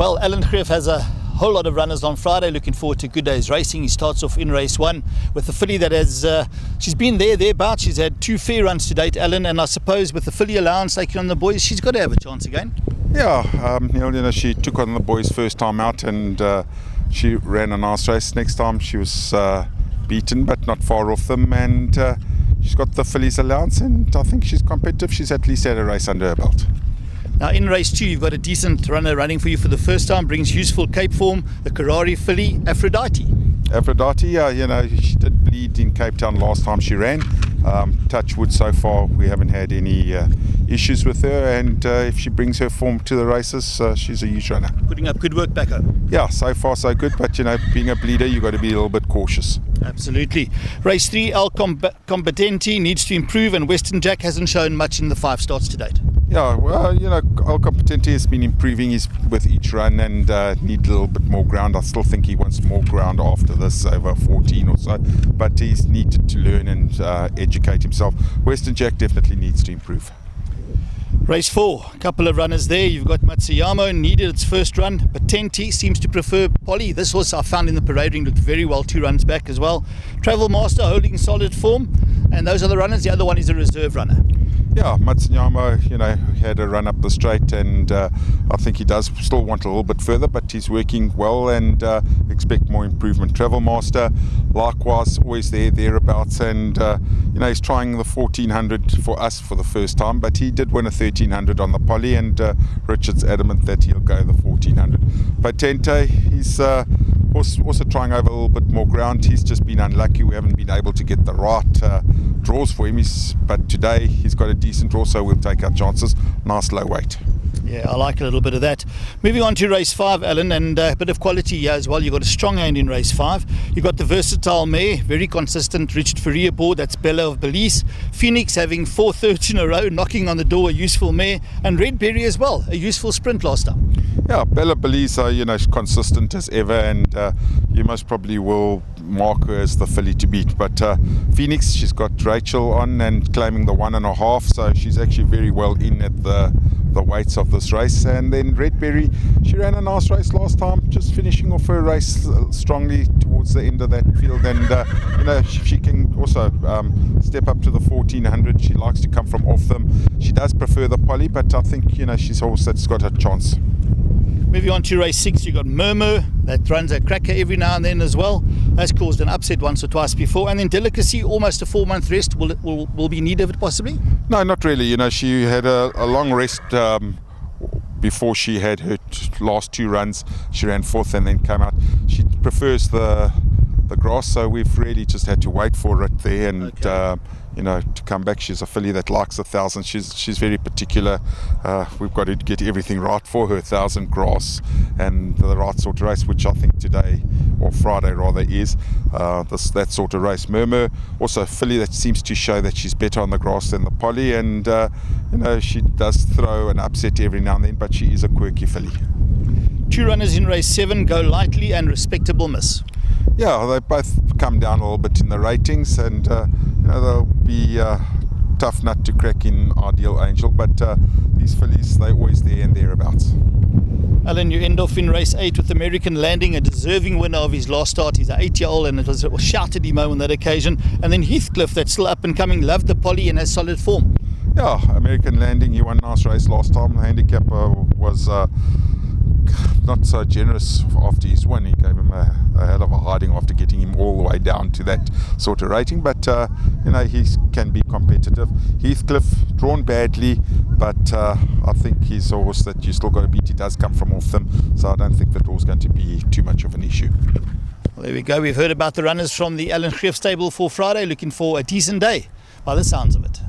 Well, Alan GREEFF has a whole lot of runners on Friday. Looking forward to good day's racing. He starts off in race 1 with the filly that has, she's been thereabouts. She's had 2 fair runs to date, Alan, and I suppose with the filly allowance taking on the boys, she's got to have a chance again. Yeah, Neil, she took on the boys first time out and she ran a nice race. Next time she was beaten, but not far off them, and she's got the fillies allowance, and I think she's competitive. She's at least had a race under her belt. Now in race 2, you've got a decent runner running for you for the first time, brings useful Cape form, the Karari filly, Aphrodite. Aphrodite, yeah, she did bleed in Cape Town last time she ran. Touch wood, so far we haven't had any issues with her, and if she brings her form to the races, she's a huge runner. Putting up good work back home. Yeah, so far so good, but being a bleeder, you've got to be a little bit cautious. Absolutely. Race 3, El Competenti needs to improve, and Western Jack hasn't shown much in the 5 starts to date. Yeah, well, El Competenti has been improving with each run and need a little bit more ground. I still think he wants more ground after this, over 14 or so, but he's needed to learn and educate himself. Western Jack definitely needs to improve. Race 4, a couple of runners there. You've got Matsuyama, needed its first run. Patenti seems to prefer Polly. This horse I found in the parade ring looked very well 2 runs back as well. Travel Master holding solid form, and those are the runners. The other one is a reserve runner. Yeah, Matsuyama, had a run up the straight, and I think he does still want a little bit further, but he's working well and expect more improvement. Travel Master, likewise, always thereabouts, and he's trying the 1400 for us for the first time, but he did win a 1300 on the Polly, and Richard's adamant that he'll go the 1400. Patente, he's also trying over a little bit more ground. He's just been unlucky. We haven't been able to get the right draws for him, but today he's got a decent draw, so we'll take our chances. Nice low weight. Yeah, I like a little bit of that. Moving on to race 5, Alan, and a bit of quality here as well. You've got a strong hand in race 5. You've got the versatile mare, very consistent, Richard Faria aboard, that's Bella of Belize. Phoenix having 4 thirds in a row, knocking on the door, a useful mare. And Red Berry as well, a useful sprint last time. Yeah, Bella Belize, consistent as ever, and you most probably will mark her as the filly to beat. But Phoenix, she's got Rachel on and claiming the 1.5, so she's actually very well in at the weights of this race. And then Red Berry, she ran a nice race last time, just finishing off her race strongly towards the end of that field, and she can also step up to the 1400. She likes to come from off them. She does prefer the Polly, but I think she's a horse that's got a chance. Moving on to race 6, you've got Murmur, that runs a cracker every now and then as well. Has caused an upset once or twice before. And then Delicacy, almost a 4-month rest. Will be need of it possibly? No, not really. She had a long rest before she had her last 2 runs. She ran 4th and then came out. She prefers the grass, so we've really just had to wait for it there, and okay. To come back. She's a filly that likes 1,000. She's very particular. We've got to get everything right for her 1,000 grass and the right sort of race, which I think today, or Friday rather, is that sort of race. Murmur, also a filly that seems to show that she's better on the grass than the Polly, and she does throw an upset every now and then, but she is a quirky filly. 2 runners in race 7, Go Lightly and Respectable Miss. Yeah, they both come down a little bit in the ratings, and they'll be tough nut to crack in Ideal Angel, but these fillies, they're always there and thereabouts. Alan, you end off in race 8 with American Landing, a deserving winner of his last start. He's an 8-year-old, and it was shouted him on that occasion. And then Heathcliff, that's still up and coming, loved the Polly and has solid form. Yeah, American Landing, he won a nice race last time. The handicapper was not so generous after his win. He gave him a hell of a hiding after getting him all the way down to that sort of rating, but he can be competitive. Heathcliff, drawn badly, but I think he's a horse that you still got to beat. He does come from off them, so I don't think the draw's going to be too much of an issue. Well, there we go. We've heard about the runners from the Alan GREEFF stable for Friday. Looking for a decent day by the sounds of it.